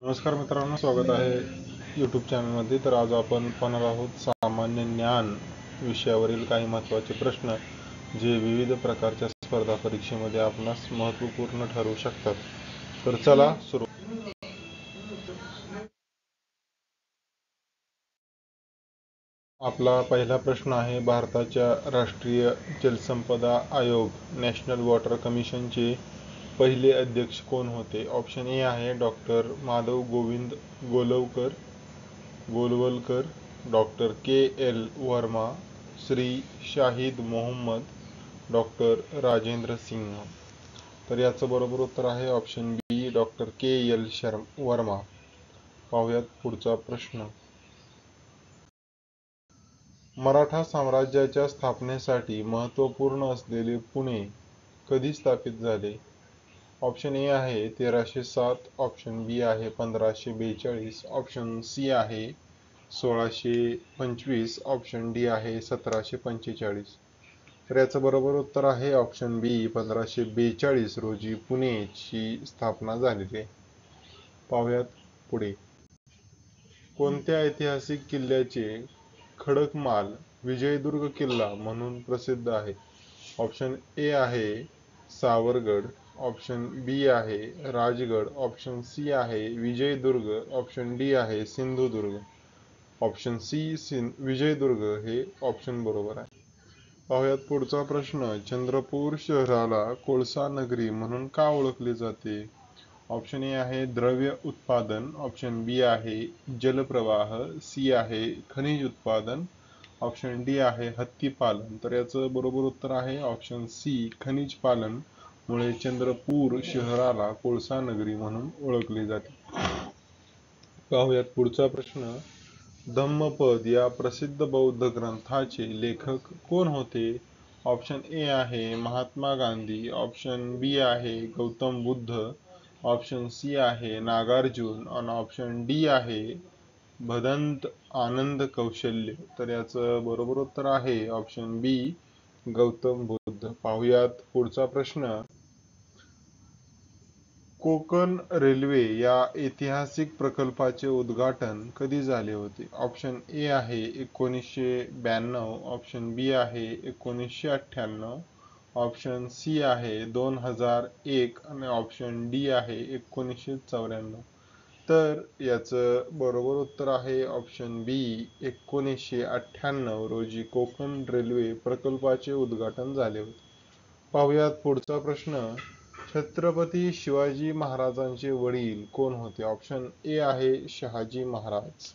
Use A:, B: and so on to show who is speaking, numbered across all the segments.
A: नमस्कार मित्रांनो, स्वागत आहे यूट्यूब चॅनलमध्ये. तर आज आपण पाहणार आहोत सामान्य ज्ञान विषयावरील काही महत्त्वाचे प्रश्न जे विविध प्रकारच्या स्पर्धा परीक्षेमध्ये आपणास महत्त्वपूर्ण ठरू शकतात. तर चला सुरू. आपला पहिला प्रश्न आहे, भारताच्या राष्ट्रीय जलसंपदा आयोग नॅशनल वॉटर कमिशनचे पहिले अध्यक्ष कोण होते? ऑप्शन ए आहे डॉक्टर माधव गोविंद गोलवलकर, डॉक्टर के एल वर्मा, श्री शाहिद मोहम्मद, डॉक्टर राजेंद्र सिंह. तर याचं बरोबर उत्तर आहे ऑप्शन बी, डॉक्टर के एल वर्मा. पाहूयात पुढचा प्रश्न. मराठा साम्राज्याच्या स्थापनेसाठी महत्त्वपूर्ण असलेले पुणे कधी स्थापित झाले? ऑप्शन ए आहे 1307, ऑप्शन बी आहे 1542, ऑप्शन सी आहे 1625, ऑप्शन डी आहे 1745. तर याचं बरोबर उत्तर आहे ऑप्शन बी, 1542 रोजी पुणेची स्थापना झालेली आहे. पाहूयात पुढे. कोणत्या ऐतिहासिक किल्ल्याचे खडकमाल विजयदुर्ग किल्ला म्हणून प्रसिद्ध आहे? ऑप्शन ए आहे सावरगड, ऑप्शन बी आहे राजगड, ऑप्शन सी आहे विजयदुर्ग, ऑप्शन डी आहे सिंधुदुर्ग. ऑप्शन सी विजयदुर्ग हे ऑप्शन बरोबर आहे. पाहुयात पुढचा प्रश्न. चंद्रपूर शहराला कोळसा नगरी म्हणून का ओळखले जाते? ऑप्शन ए आहे द्रव्य उत्पादन, ऑप्शन बी आहे जलप्रवाह, सी आहे खनिज उत्पादन, ऑप्शन डी आहे हत्ती पालन. तर याचं बरोबर उत्तर आहे ऑप्शन सी, खनिज पालन मुळे चंद्रपूर शहराला कोळसा नगरी म्हणून ओळखले जाते. पाहुयात पुढचा प्रश्न. धम्मपद या प्रसिद्ध बौद्ध ग्रंथाचे लेखक कोण होते? ऑप्शन ए आहे महात्मा गांधी, ऑप्शन बी आहे गौतम बुद्ध, ऑप्शन सी आहे नागार्जुन आणि ऑप्शन डी आहे भदंत आनंद कौशल्य. तर याचं बरोबर उत्तर आहे ऑप्शन बी, गौतम बुद्ध. पाहुयात पुढचा प्रश्न. कोकण रेल्वे या ऐतिहासिक प्रकल्पाचे उद्घाटन कधी झाले होते? ऑप्शन ए आहे 1992, ऑप्शन बी आहे 1998, ऑप्शन सी आहे 2001 आणि ऑप्शन डी आहे 1994. तर याचं बरोबर उत्तर आहे ऑप्शन बी, 1998 रोजी कोकण रेल्वे प्रकल्पाचे उद्घाटन झाले होते. पाहुयात पुढचा प्रश्न. छत्रपती शिवाजी महाराजांचे वडील कोण होते? ऑप्शन ए आहे शहाजी महाराज,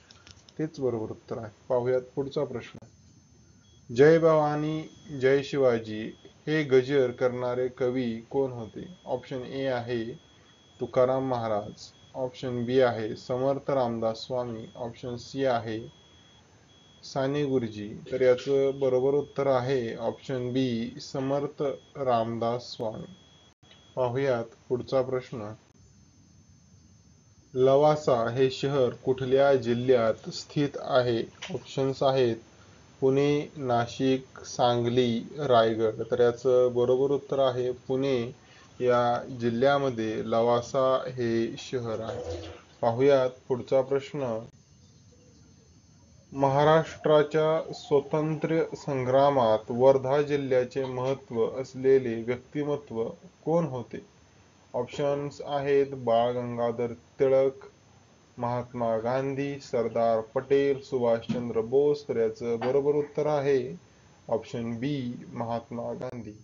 A: तेच बरोबर उत्तर आहे. पाहुयात पुढचा प्रश्न. जय भवानी जय शिवाजी हे गजर करणारे कवी कोण होते? ऑप्शन ए आहे तुकाराम महाराज, ऑप्शन बी आहे समर्थ रामदास स्वामी, ऑप्शन सी आहे साने गुरुजी. तर याचं बरोबर उत्तर आहे ऑप्शन बी, समर्थ रामदास स्वामी. पाहुयात पुढचा प्रश्न. लवासा हे शहर कुठल्या जिल्ह्यात स्थित आहे? ऑप्शन्स आहेत पुणे, नाशिक, सांगली, रायगड. तर याचं बरोबर उत्तर आहे पुणे या जिल्ह्यामध्ये लवासा हे शहर आहे. पाहुयात पुढचा प्रश्न. महाराष्ट्राच्या स्वातंत्र्य संग्रामात वर्धा जिल्ह्याचे महत्त्व असलेले व्यक्तिमत्व कोण होते? ऑप्शन्स आहेत बाळ गंगाधर टिळक, महात्मा गांधी, सरदार पटेल, सुभाषचंद्र बोस. तर याचं बरोबर उत्तर आहे ऑप्शन बी, महात्मा गांधी.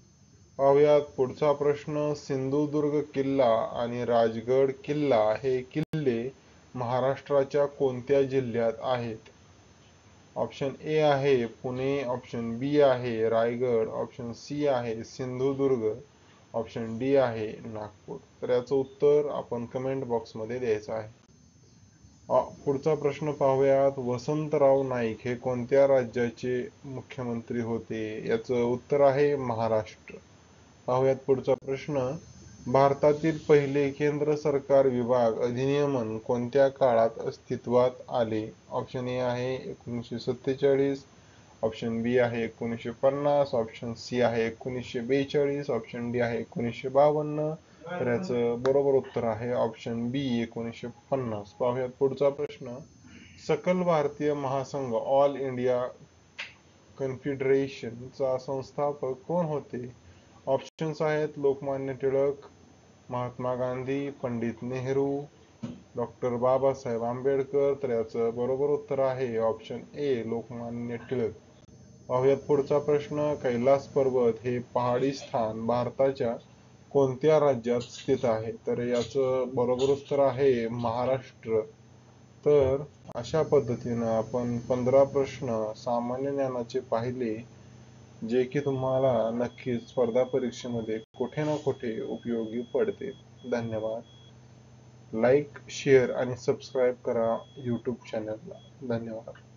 A: पाहुयात पुढचा प्रश्न. सिंधुदुर्ग किल्ला आणि राजगड किल्ला हे किल्ले महाराष्ट्राच्या कोणत्या जिल्ह्यात आहेत? ऑप्शन ए आहे पुणे, ऑप्शन बी आहे रायगड, ऑप्शन सी आहे सिंधुदुर्ग, ऑप्शन डी आहे नागपूर. तर याचं उत्तर आपण कमेंट बॉक्समध्ये द्यायचं आहे. पुढचा प्रश्न पाहूयात. वसंतराव नाईक हे कोणत्या राज्याचे मुख्यमंत्री होते? याचं उत्तर आहे महाराष्ट्र. पाहूयात पुढचा प्रश्न. भारतातील पहिले केंद्र सरकार विभाग अधिनियमन कोणत्या काळात अस्तित्वात आले? ऑप्शन ए आहे 1947, ऑप्शन बी आहे 1950, ऑप्शन सी आहे 1942, ऑप्शन डी आहे 1952, तर याचं बरोबर उत्तर आहे ऑप्शन बी 1950. पाहूयात पुढचा प्रश्न. सकल भारतीय महासंघ ऑल इंडिया कन्फेडरेशनचा संस्थापक कोण होते? ऑप्शन्स आहेत लोकमान्य टिळक, महात्मा गांधी, पंडित नेहरू, डॉक्टर बाबासाहेब आंबेडकर. तर याचं बरोबर उत्तर आहे ऑप्शन ए लोकमान्य टिळक. पाहुयात पुढचा प्रश्न. कैलास पर्वत हे पहाडी स्थान भारताच्या कोणत्या राज्यात स्थित आहे? तर याचं बरोबर उत्तर आहे महाराष्ट्र. तर अशा पद्धतीनं आपण 15 प्रश्न सामान्य ज्ञानाचे पाहिले, जे की तुम्हाला नक्कीच स्पर्धा परीक्षेमध्ये कुठे ना कुठे उपयोगी पडते. धन्यवाद. लाईक, शेअर आणि सबस्क्राईब करा यूट्यूब चॅनलला. धन्यवाद.